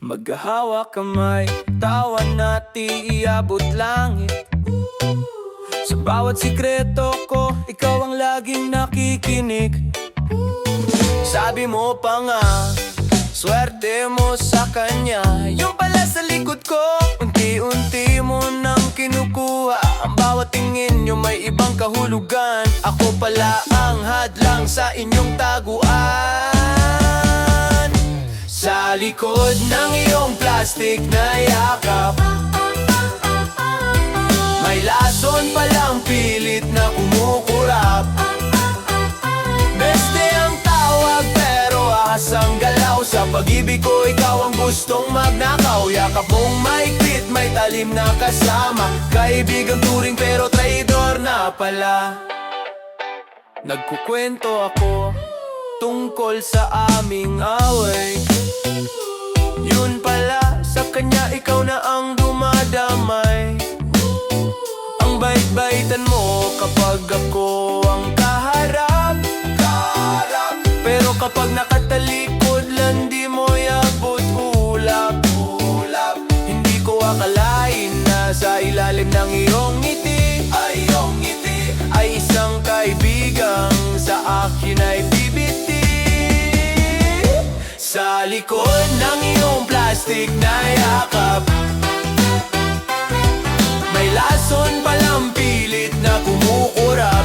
Maghahawak kamay, tawa natin iabot langit. Sa bawat sikreto ko, ikaw ang laging nakikinig. Sabi mo pa nga, swerte mo sa kanya. Yung pala sa likod ko, unti-unti mo nang kinukuha. Ang bawat tingin nyo may ibang kahulugan. Ako pala ang hadlang sa inyong taguan. Sa likod ng iyong plastic na yakap, may lason palang pilit na kumukurap. Beste ang tawag pero ahasang galaw. Sa pag-ibig ko ikaw ang gustong magnakaw. Yakap mong maigpit, may talim na kasama. Kaibigang turing pero traidor na pala. Nagkukwento ako tungkol sa aming away. Yun pala, sa kanya ikaw na ang dumadamay. Ang bait-baitan mo kapag ako ang kaharap. Pero kapag nakatalikod lang di mo yabot ulap. Hindi ko akalain na sa ilalim ng iyong ngiti ay isang kaibigang sa akin ay bibiti. Sa likod ng iyong plastic na yakap, may lason palang pilit na kumukurap.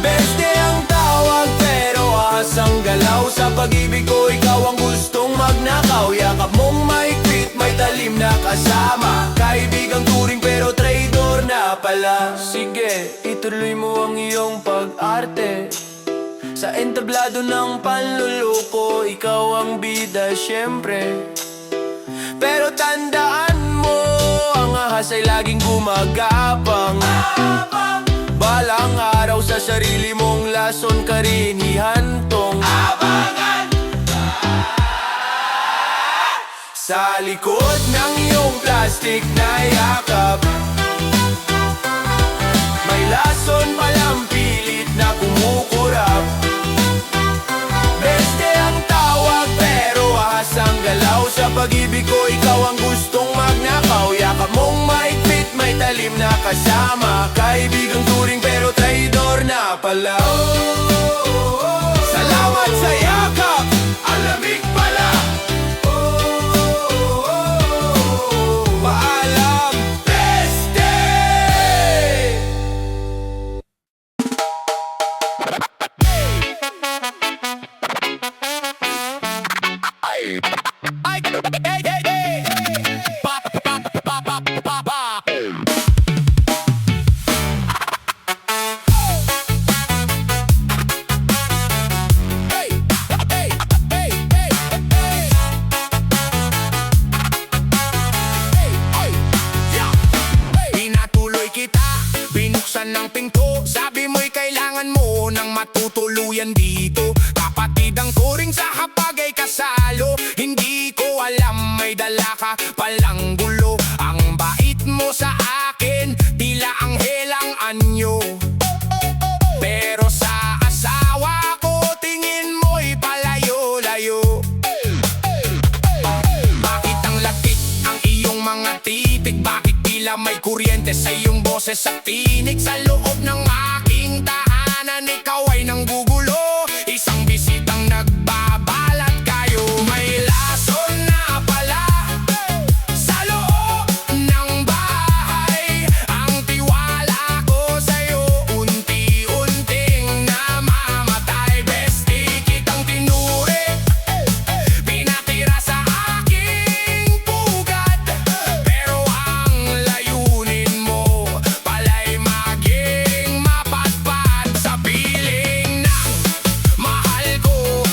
Beste ang tawag pero ahasang galaw. Sa pag-ibig ko ikaw ang gustong magnakaw. Yakap mong maigpit, may talim na kasama. Kaibigang turing pero traidor na pala. Sige, ituloy mo ang iyong pag-arte. Sa entablado ng panluloko, ikaw ang bida syempre. Pero tandaan mo, ang ahas ay laging gumagapang. Balang araw sa sarili mong lason ka rin ihantong. Abangan! Sa likod ng iyong plastic na yakap, may lason palang pilit na kumukurap. Beste ang tawag pero ahasang galaw. Sa pag-ibig ko ikaw ang gustong magnakaw. Yakap mong maigpit, may talim na kasama. Kaibigang turing pero traidor na pala. Salamat sa yakap, ang lamig pala. Paalam, beste! Pinatuloy kita, binuksan ng pinto. Sabi mo'y kailangan mo ng matutuluyan dito. Kapatid ang turing sa hapag ay kasalo. Hindi ko alam may dala ka palang gulo. Ang bait mo sa akin, tila anghel ang anyo. Pero sa asawa ko, tingin mo'y palayo-layo. Bakit ang lakit ang iyong mga titig? Bakit tila may kuryente sa iyong boses sa tinig? Sa loob ng aking tahanan, ikaw ay nanggugulo. Isang bisitang nagbabalat kayo. May lason na pala sa loob ng bahay. Ang tiwala ko sa'yo, unti-unting namamatay. Besti kitang tinuri, pinatira sa aking pugad. Pero ang layunin mo pala'y maging mapatpat. Sa piling ng mahal ko,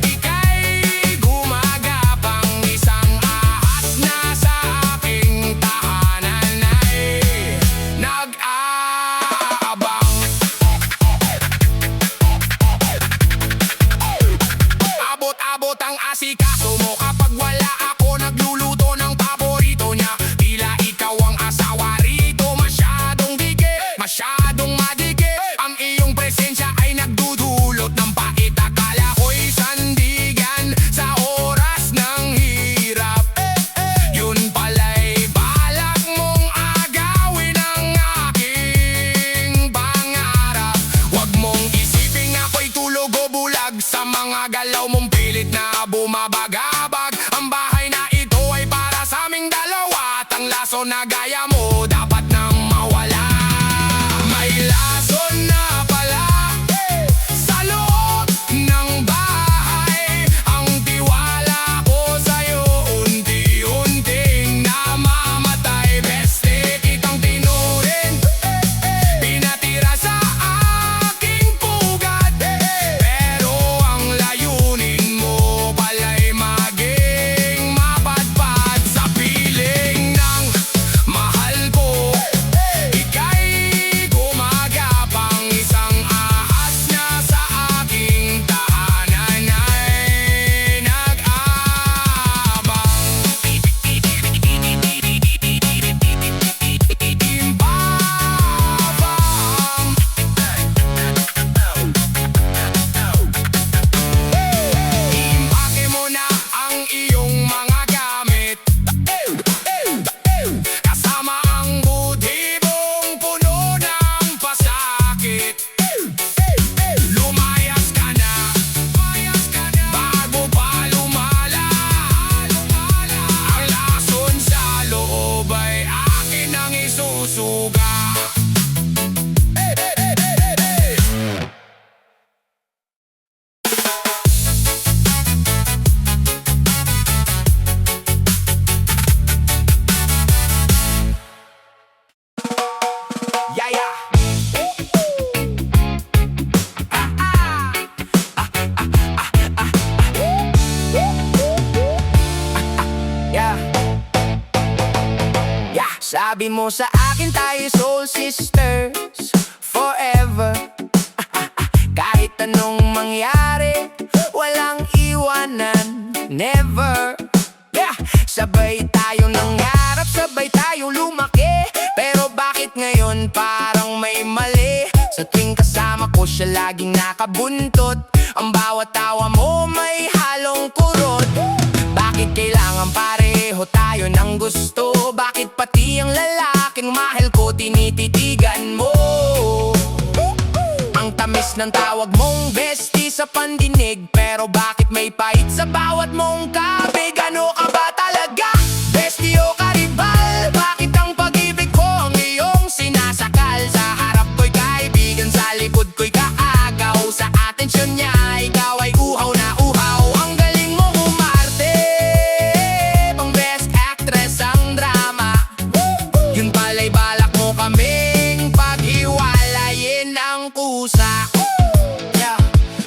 ika'y gumagapang. Isang ahas na sa aking tahanan ay nag-aabang. Abot-abot ang asikaso mo kapag wala ako nagluluto ng paborito niya. Tila ikaw ang asawa rito. Masyadong dikit, masyadong madikit. Ang iyong presensya ay nagdudulot ng pait. Akala ko'y sandigan sa oras ng Sabi mo sa akin tayo soul sisters forever. Kahit anong mangyari, walang iwanan, never. Yeah. Sabay tayo nangarap, sabay tayo lumaki. Pero bakit ngayon parang may mali? Sa tuwing kasama ko siya laging nakabuntot. Ang bawat tawa mo may halong kurot. Bakit kailangan pareho tayo ng gusto? Bakit pati ang lalaking mahal ko tinititigan mo? Ang tamis ng tawag mong bestie sa pandinig, pero bakit may pait sa bawat mong kabig? Ano ka ba talaga? Bestie o karibal? Bakit ang pag-ibig ko ang iyong sinasakal? Sa harap ko'y kaibigan, sa likod ko'y kaagaw. Sa atensyon niya, ikaw ay uhaw na uhaw. Ang galing mo umarte, pang best actress ang drama. Yun pala'y balak mo kaming paghiwalayin ang kusa. Yeah.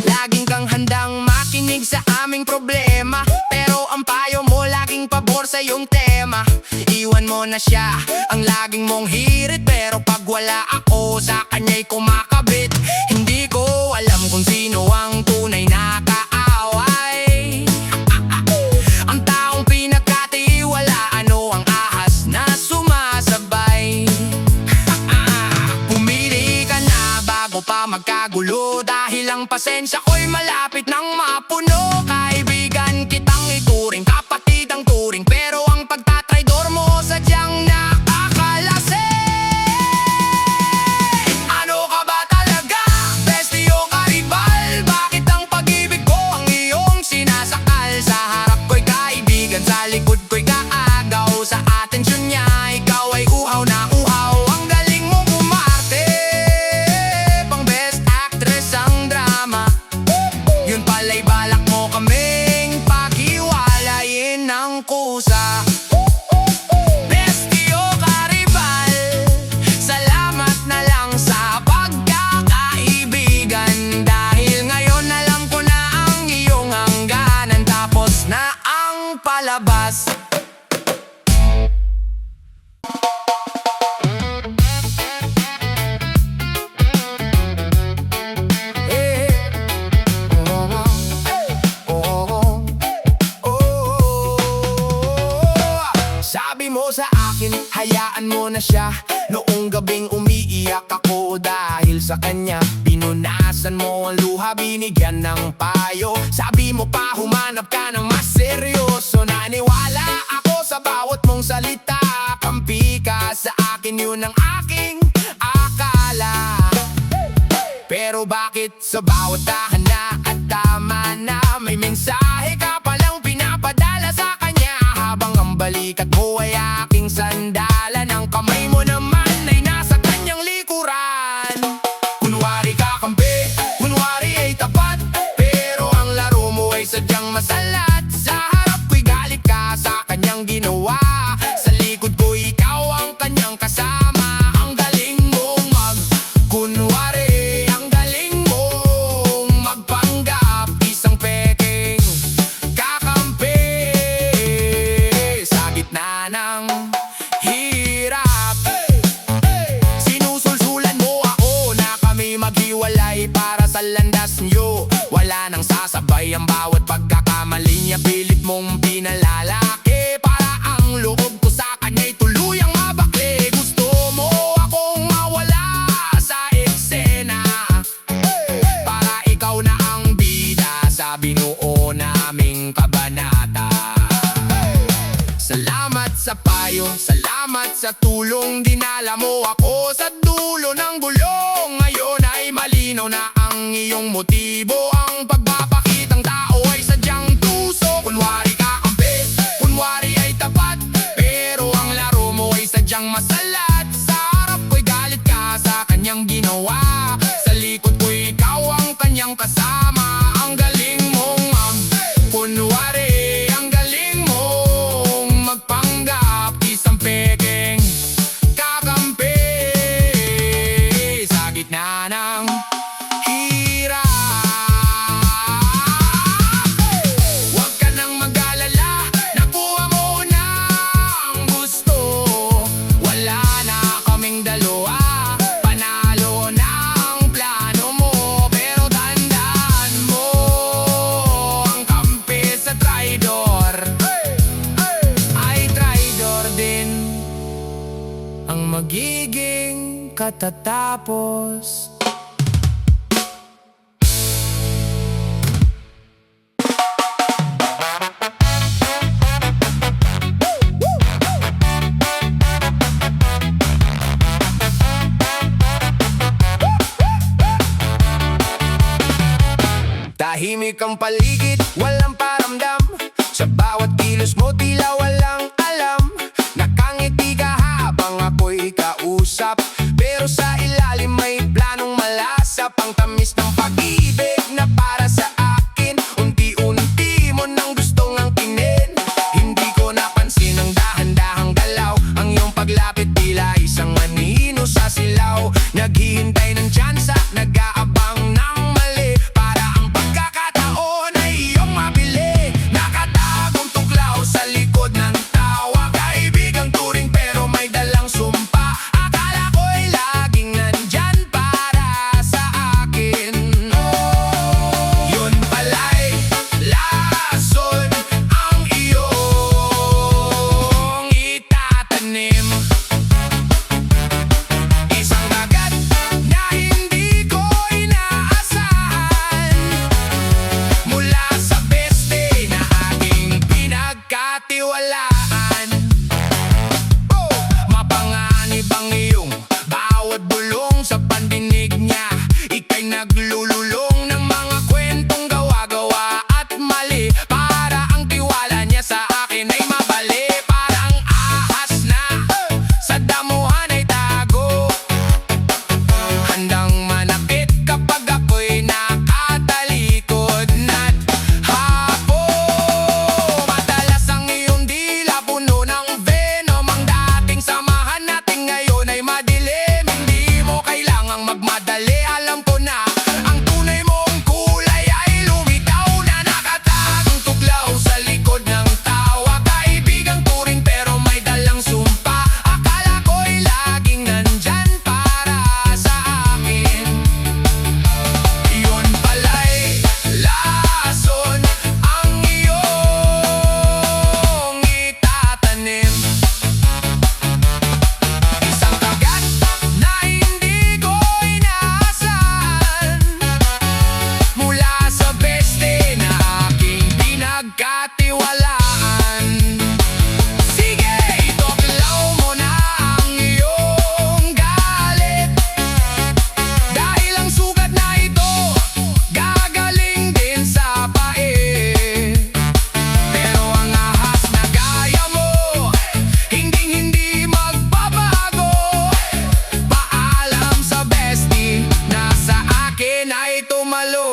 Laging kang handang makinig sa aming problema, pero ang payo mo laging pabor sa iyong tema. Iwan mo na siya, ang laging mong hirit, pero pag wala ako sa kanya'y kumakabit. Hindi ko alam kung sino ang tunay na kaaway. Ang taong pinagkatiwalaan o ang ahas na sumasabay. Pumili ka na bago pa magkagulo, dahil ang pasensya ko'y malapit nang mapuno. Kaibigan kitang ituring, kapatid ang turing, pero ang pagtatraidor mo sadyang nakakalasing. Ano ka ba talaga? Bestie o karibal? Bakit ang pag-ibig ko ang iyong sinasakal? Sa harap ko'y kaibigan, sa likod ko'y kaagaw. Sa atensyon niya, ikaw ay uhaw na uhaw. Ang galing mong umarte, pang best actress ang drama. Yun pala'y balak mo kaming paghiwalayin ng kusa. Bestie o karibal, salamat na lang sa pagkakaibigan. Dahil ngayon alam ko na ang iyong hangganan, tapos na ang palabas. Sabi mo sa akin, hayaan mo na siya. Noong gabing umiiyak ako dahil sa kanya, pinunasan mo ang luha, binigyan ng payo. Sabi mo pa humanap ka ng mas seryoso. Naniwala ako sa bawat mong salita. Kampi ka sa akin, yun ang aking akala. Pero bakit sa bawat tahana at tama na, may mensahe ka palang pinapadala sa kanya? Habang ang balikat mo ay aking sandalan, ang kamay mo naman ay nasa kanyang likuran. Kunwari kakampi, kunwari ay tapat, pero ang laro mo ay sadyang masalat. Sa harap ko'y galit ka sa kanyang ginawa, sa likod ko ikaw ang kanyang kasama. Ang galing mong kunwari, ang galing mong magpanggap, isang peking kakampi. Sa gitna ng hirap, sinusulsulan mo ako na kami maghiwalay para sa landas niyo. Wala nang sasabay ang bawat pagkakamali niya, pilit mong pinalalaki para ang loob ko sa kanya'y tuluyang mabakli. Gusto mo akong mawala sa eksena para ikaw na ang bida sa binuo naming kabanata. Salamat sa payo, salamat sa tulong, dinala mo ako sa dulo ng gulong. Ngayon ay malinaw na ang iyong motibo, ang pagpapakitang tao ay sadyang tuso. Kunwari kakampi, kunwari ay tapat, pero ang laro mo ay sadyang masalat. Sa harap ko'y galit ka sa kanyang ginawa, sa likod ko'y ikaw ang kanyang kasama. Ang galing mong kunwari, ang galing mong magpanggap, isang peking kakampi. Sa gitna ng hirap, matatapos. Tahimik ang paligid, walang paramdam. Sa bawat kilos mo tila walang alam. Nakangiti ka habang ako'y kausap, pero sa ilalim may planong malasap. Ang tamis ng pag-ibig na para sa akin, unti-unti mo nang gustong angkinin. Hindi ko napansin ang dahan-dahang galaw, ang iyong paglapit tila isang anino sa silaw. Naghihintay ng tsansa, nag-aabang ng mali, para ang pagkakataon ay iyong mabili. Nakatagong tuklaw sa likod ng tawa, kaibigang turing pero may dalang sumpa. Akala ko'y laging nandyan para sa akin. Yun pala'y lason ang iyong itatanim. Isang agad na hindi ko inaasahan, mula sa beste na aking pinagkatiwalaan. Mapanganib ang iyong bawat bulong, sa pandinig niya ika'y naglululong ng mga kwentong gawa-gawa at mali, para ang tiwala niya sa akin ay mabali. Parang ahas na sa damuhan ay tago, handang manakit kapag ako'y nakatalikod na't hapo. Madalas ang iyong dila puno ng venom, ang dating samahan natin ngayon ay madilim. Hindi mo kailangang magmadali, alam ko na ang tunay mong kulay ay lumitaw na. Nakatagong tuklaw sa likod ng tawa, kaibigang turing pero may dalang sumpa. Akala ko'y laging nandyan para sa akin. Yun pala'y lason ang iyong itatanim. Isang kagat na hindi ko inaasahan, mula sa beste na aking pinagkatiwalaan. Sige, ituklaw mo na ang iyong galit, dahil ang sugat na ito gagaling din sa pait. Pero ang ahas na gaya mo, hinding-hindi magbabago. Paalam sa bestie na sa akin ay tumalo.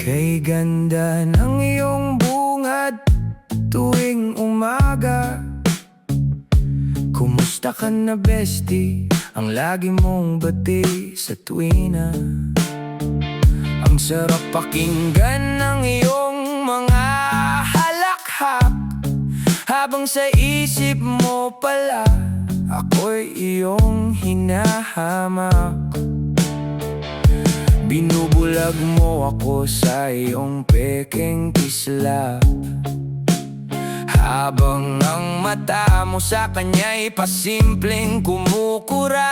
Kay ganda ng iyong bungad tuwing umaga. Kumusta ka na, bestie? Ang lagi mong bati sa tuwina. Ang sarap pakinggan ng iyong mga halakhak, habang sa isip mo pala ako'y iyong hinahamak. Binubulag mo ako sa iyong pekeng kislap, habang ang mata mo sa kanya'y pasimpleng kumukurap.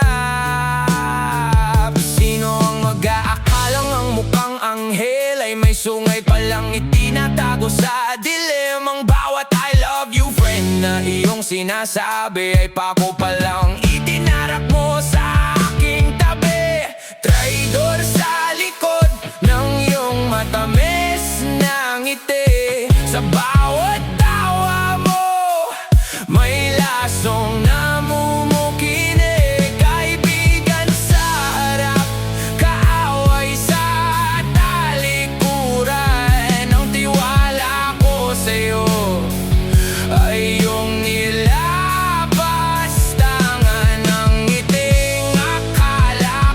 Sino ang mag-aakalang ang mukhang anghel ay may sungay palang itinatago sa dilim? Ang bawat I love you friend na iyong sinasabi ay pako palang itinarap mo sa aking tabi. Traidor sa likod ng iyong matamis na ngiti, sa bawat tawa mo may lasong namumukinig. Kaibigan sa harap, kaaway sa talikuran. Ang tiwala ko sa'yo ay iyong nilabas, tangan ng ngiting akala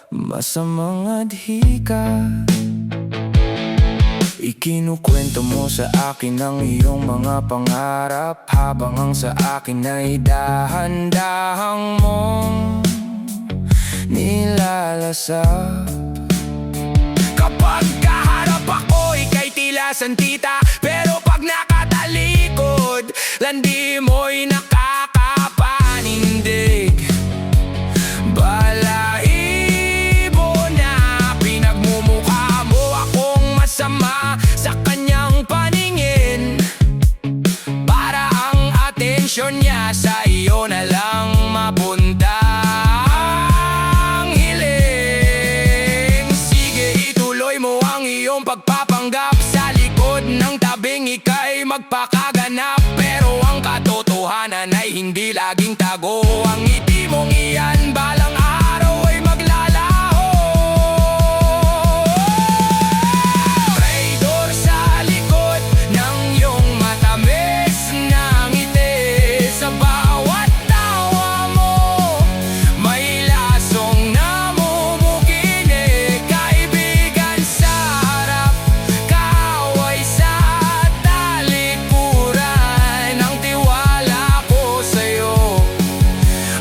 masamang adhika. Ikinukwento mo sa akin ang iyong mga pangarap, habang ang sa akin ay dahan-dahang mong nilalasap. Kapag kaharap ako, ika'y tila santita, pero pag nakatalikod, landi mo'y nakakapanindig. Balahibo na pinagmumukha mo akong masama sa kanyang paningin, para ang atensyon niya sa iyo na lang mapunta. Ang hiling, sige ituloy mo ang iyong pagpapanggap, sa likod ng tabing ika'y magpakaganap. Pero ang katotohanan ay hindi laging tago, ang ngiti mong iyan balang araw ay maglalaho. Traidor sa likod ng iyong matamis na ngiti, sa bawat tawa mo may lasong namumukinig. Kaibigan sa harap, kaaway sa talikuran, ang tiwala ko sa'yo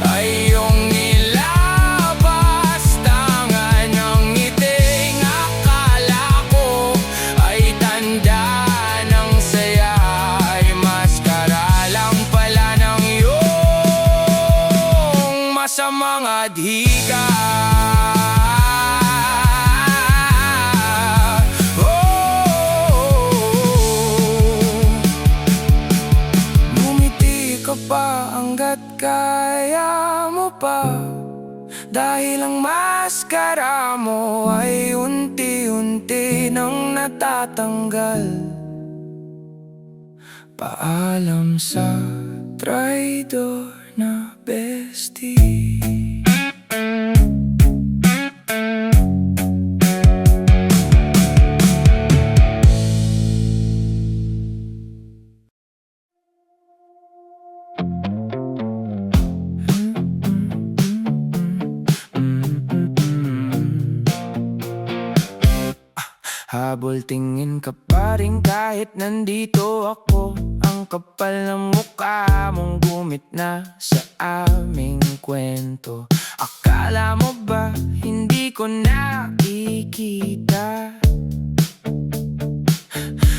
ay iyong nilabas. Tangan ng ngiting akala ko ay tanda ng saya, ay maskara lang pala ng iyong masamang adhika. Ngumiti ka pa hanggat kaya mo pa, dahil ang maskara mo ay unti-unti nang natatanggal. Paalam sa traidor na bestie. Habol tingin ka pa rin kahit nandito ako. Ang kapal ng mukha mong gumit na sa aming kwento. Akala mo ba hindi ko nakikita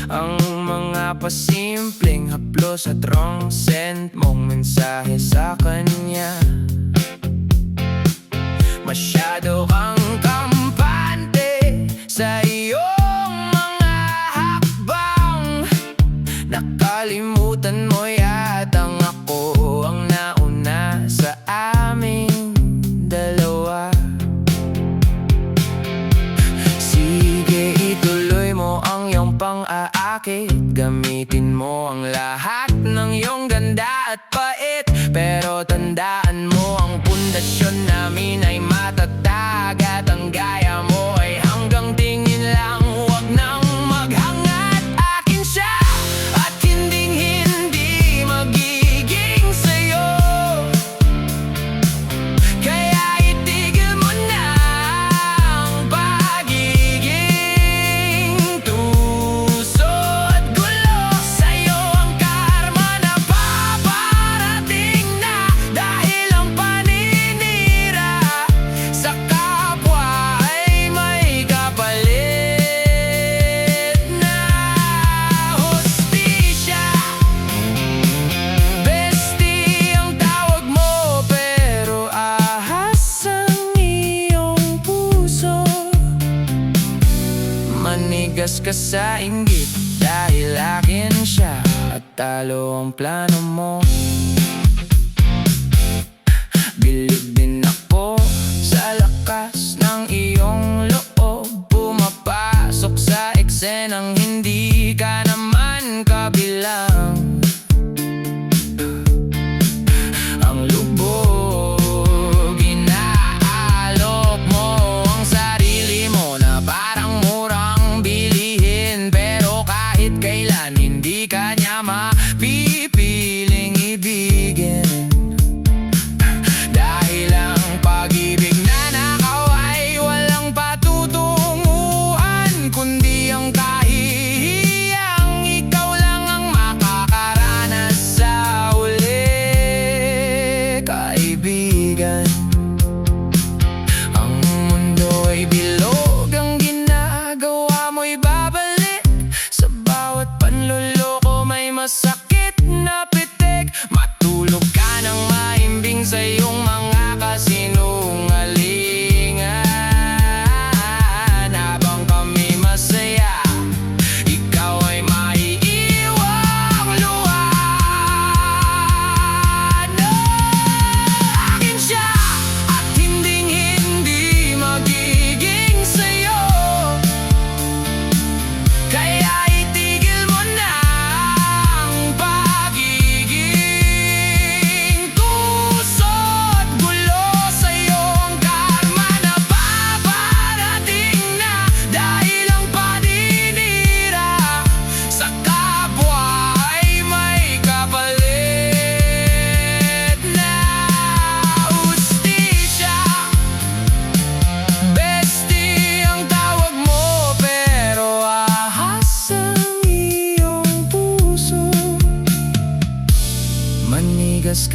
ang mga pasimpleng haplos at wrong send mong mensahe sa kanya? Masyado kang kampante sa iyong mga hakbang. Nakalimutan mo yatang ako ang nauna sa aming dalawa. Sige, ituloy mo ang iyong pang-aakit, gamitin mo ang lahat ng iyong ganda at pait. Pero tandaan mo, ang pundasyon namin ay matatag, at ang gaya mo ay hanggang tingin lang. Huwag nang maghangat, akin siya at hinding-hindi magiging sa'yo. Kaya itigil mo na ang pagiging tuso at gulo. Sa'yo ang karma na paparating na, dahil ang paninira sa kapwa ay may kapalit na hustisya. Bestie ang tawag mo, pero ahas ang iyong puso. Manigas ka sa inggit dahil akin siya, at talo ang plano mo. Bilib din ako sa lakas ng iyong loob, pumapasok sa eksenang hindi ka naman kabilang. Ang lubog, inaalok mo ang sarili mo na parang murang bilihin, pero kahit kailan hindi ka niya mapipiling ibigin. Dahil ang pag-ibig na nakaw ay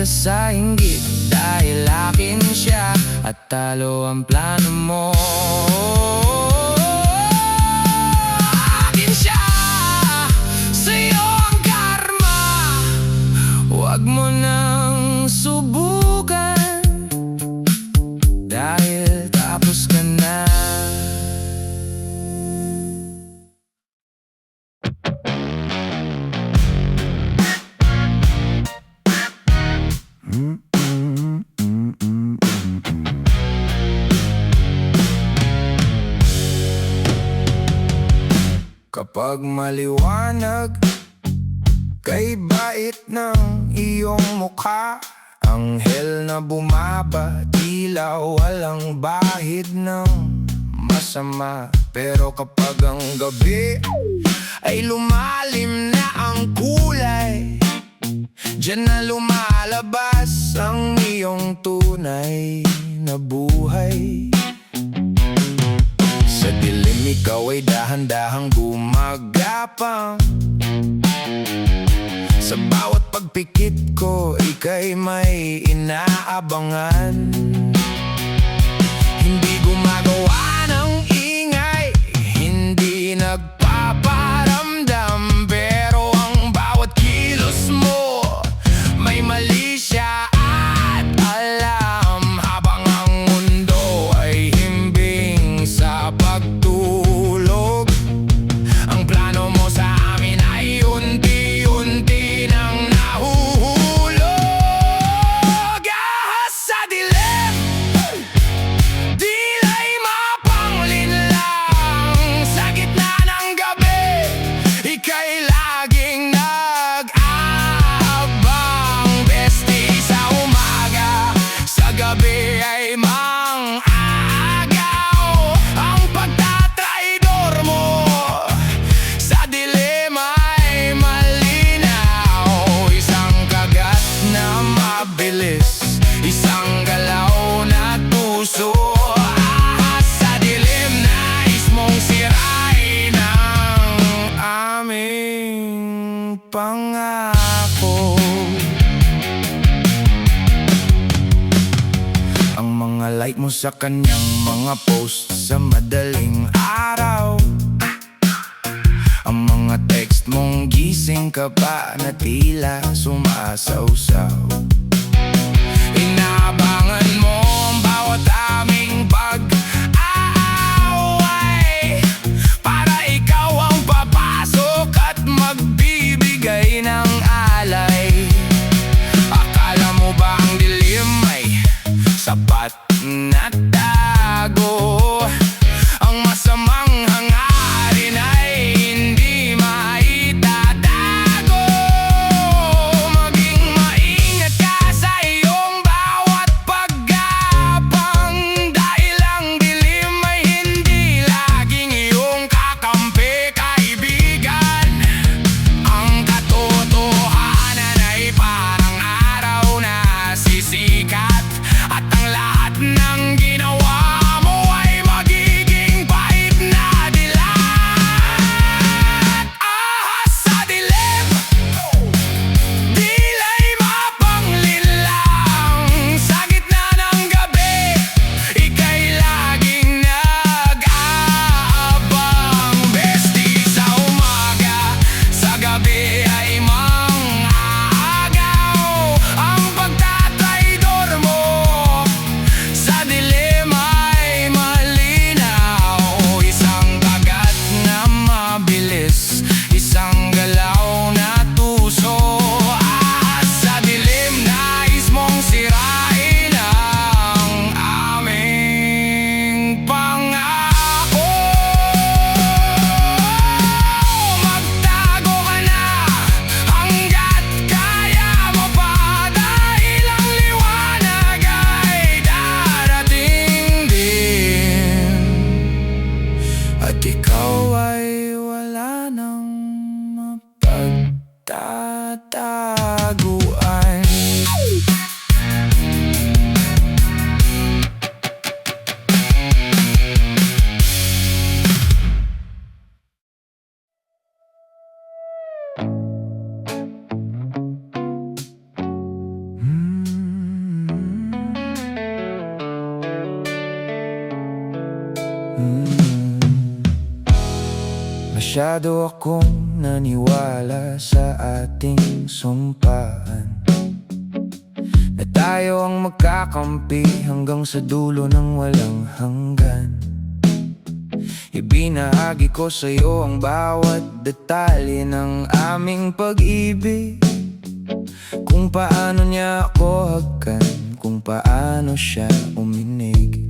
kita sa inggit dahil akin siya at talo ang plano mo. Akin siya, sa'yo ang karma. Huwag mo nang subukan dahil tapos ka na. Kapag maliwanag, kay bait ng iyong mukha, anghel na bumaba, tila walang bahid ng masama. Pero kapag ang gabi ay lumalim na ang kulay, diyan na lumalabas ang iyong tunay na buhay. Sa dilim ikaw ay dahan-dahang gumagapang, sa bawat pagpikit ko ika'y may inaabangan. Hindi gumagawa ng ingay, hindi nagpaparamdam, pero ang bawat kilos mo may mali siya at alam. Habang ang mundo ay himbing sa pagtulog, ang plano mo sa amin ay unti-unti nang nahuhulog. Ahas sa dilim, dila'y mapanglinlang, sa gitna ng gabi, ika'y laging nag-aabang. Besti sa umaga, sa gabi ay mang-aagaw. Ang pagtatraidor mo sa dilim ay malinaw. Isang kagat na mabilis, isang galaw na tuso. Ahas sa dilim, nais mong sirain ang aming pangako. Ang mga like mo sa kanyang mga post sa madaling araw, ang mga text mong gising ka pa na tila sumasawsaw. Inaabangan mo ang bawat aming pag-aaway, para ikaw ang papasok at magbibigay ng alay. Akala mo ba ang dilim ay sapat na tago? Ang masamang hangarin ay hindi maitatago. Maging maingat ka sa iyong bawat paggapang, Masyado akong naniwala sa ating sumpaan na tayo ang magkakampi hanggang sa dulo ng walang hanggan. Ibinahagi ko sa'yo ang bawat detalye ng aming pag-ibig, kung paano niya ako hagkan, kung paano siya uminig.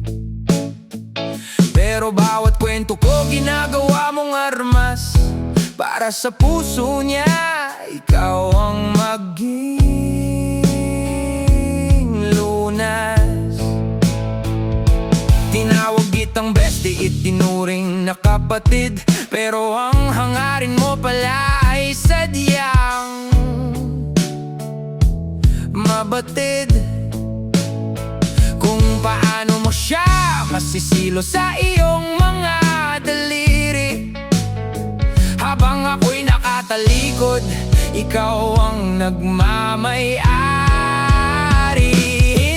Pero bawat kwento ko ginagawa mong armas para sa puso niya, ikaw ang maging lunas. Tinawag kitang bestie, itinuring na kapatid, pero ang hangarin mo pala ay sadyang mabatid. Kung paano mo siya masisilo sa iyong mga daliri, habang ako'y nakatalikod, ikaw ang nagmamay-ari.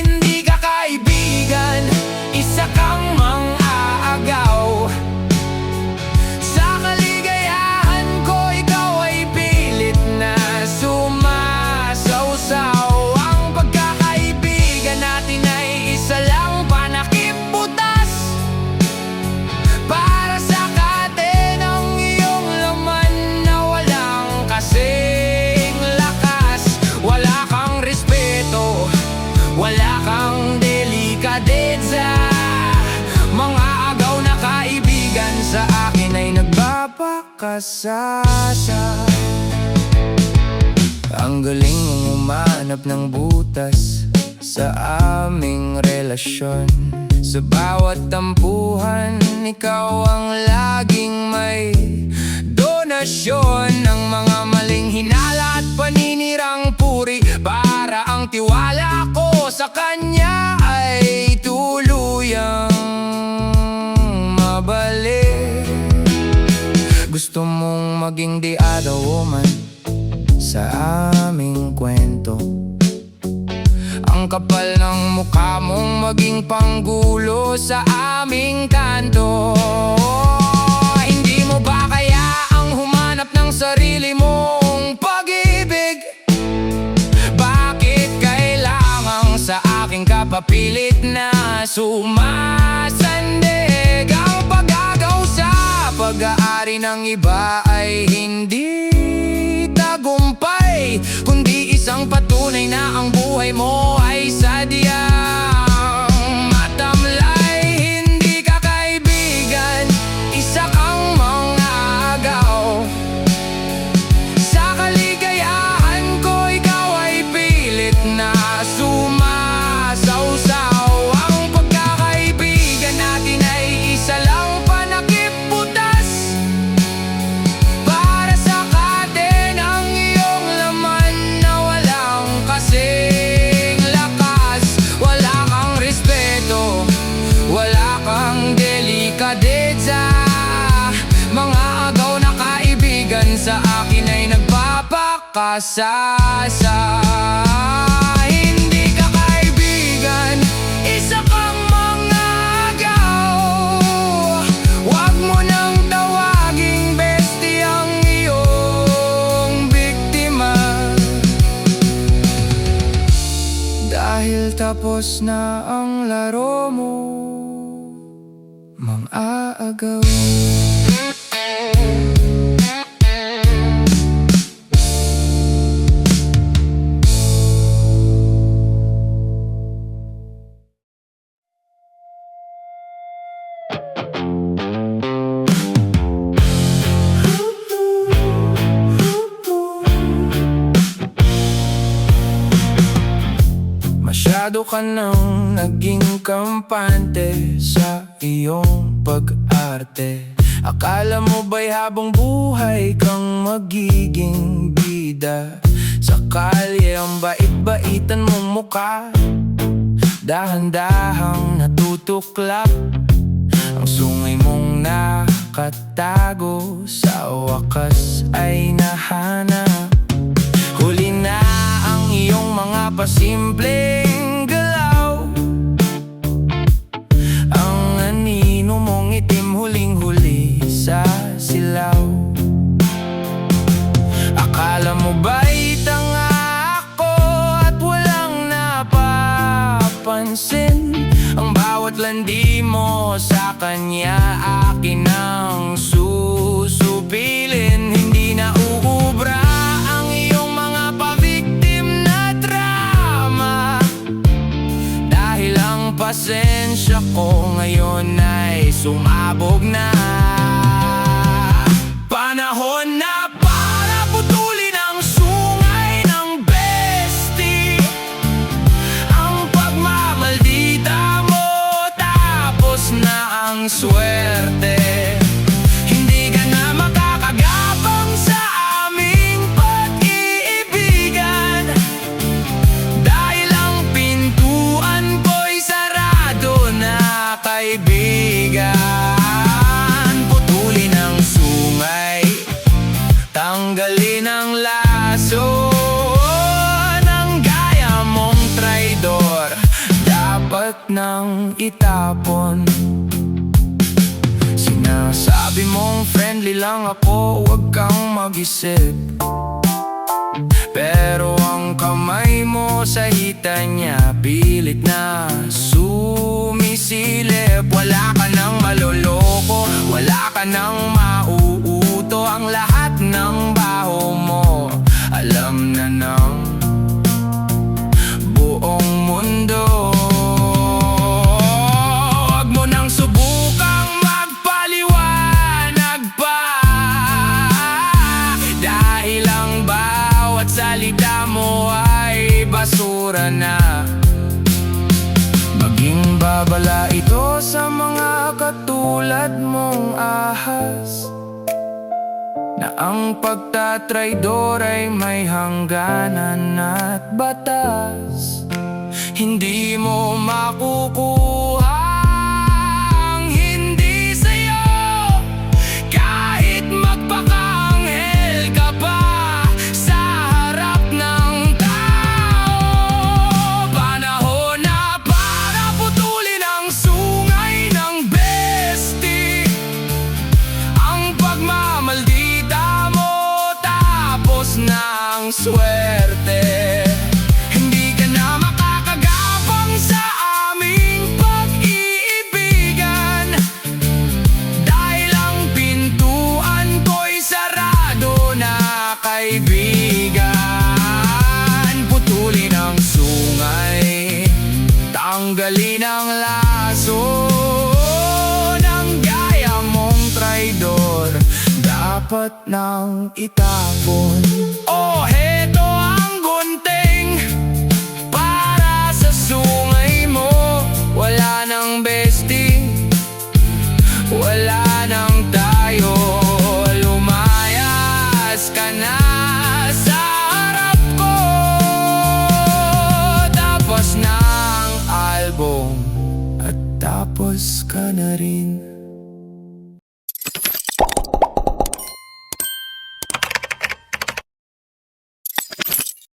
Hindi ka kaibigan, isa kang mang-aagaw. Sa kaligayahan ko, ikaw ay pilit na sumasawsaw. Ang pagkakaibigan natin ay isa lang panakip butas para sa kate ng iyong laman na walang kasing lakas. Wala kang respeto, wala kang delikadeza. Mga agaw na kaibigan sa akin ay nagbabakasasa. Ang galing mong umanap ng butas sa aming relasyon. Sa bawat tampuhan, ikaw ang laging may donasyon ng mga maling hinala at paninirang puri, para ang tiwala ko sa kanya ay tuluyang mabalik. Gusto mong maging the other woman sa aming kwento. Ang kapal ng mukha mong maging panggulo sa aming kanto. Hindi mo ba kaya ang humanap ng sarili mong pag-ibig? Bakit kailangang sa aking kapapilit na sumasandig? Ang pag-agaw sa pag-aari ng iba ay hindi tagumpay, kundi isang patunay na ang buhay mo ay sadyang matamlay. Hindi ka kaibigan, isa kang mang-aagaw. Sa kaligayahan ko, ikaw ay pilit na sumasawsaw. Ang pagkakaibigan natin ay isa lang panakip butas para sa kate ng iyong laman na walang kasing lakas. Wala kang respeto, wala kang delikadeza. Mga agaw na kaibigan sa akin ay nagbabakasasa. Hindi ka kaibigan, isa kang mang-aagaw. Huwag mo nang tawaging bestie ang iyong biktima, dahil tapos na ang laro mo, mang-aagaw. Masyado ka nang naging kampante sa iyong pag-arte. Akala mo ba'y habang buhay kang magiging bida? Sa kalye ang bait-baitan mong muka, dahan-dahang natutuklap. Ang sungay mong nakatago sa wakas ay nahanap. Huli na ang iyong mga pasimpleng galaw. Ang anino mong ngiti itim huling-huli sa silaw. Akala mo ba'y tanga ako at walang napapansin? Ang bawat landi mo sa kanya akin ang susupilin. Hindi na uubra ang iyong mga pabiktim na drama, dahil ang pasensya ko ngayon ay sumabog na. Panahon na para putulin ang sungay ng bestie, ang pagmamaldita mo, tapos na ang swerte. Hindi ka na makakagapang sa aming pag-iibigan, dahil ang pintuan ko'y sarado na, kaibigan. Putulin ang sungay, tanggalin ang laso ng gaya mong traidor, dapat nang itapon. Sinasabi mong friendly lang ako, huwag kang mag-isip, pero ang kamay mo sa hita niya pilit na sumisilip. Wala ka nang maloloko, wala ka nang mauuto, ang lahat ng baho mo alam na ng buong mundo. Huwag mo nang subukang magpaliwanag pa, dahil ang bawat salita mo ay basura na. Maging babala ito sa mga katulad mong ahas, na ang pagtatraidor ay may hangganan at batas. Hindi mo makukuha ang hindi sa'yo, kahit magpakaanghel ka pa sa harap ng tao. Panahon na para putulin ang sungay ng bestie, ang pagmamaldita mo, tapos na ang swerte. Hindi ka na makakagapang sa aming pag-iibigan, dahil ang pintuan ko'y sarado na, kaibigan. Putulin ang sungay, tanggalin ang laso ng gaya mong traidor, dapat nang itapon. Oh, heto ang gunting para sa sungay mo. Wala nang bestie, wala nang tayo, lumayas ka na sa harap ko. Tapos na ang album at tapos ka na rin.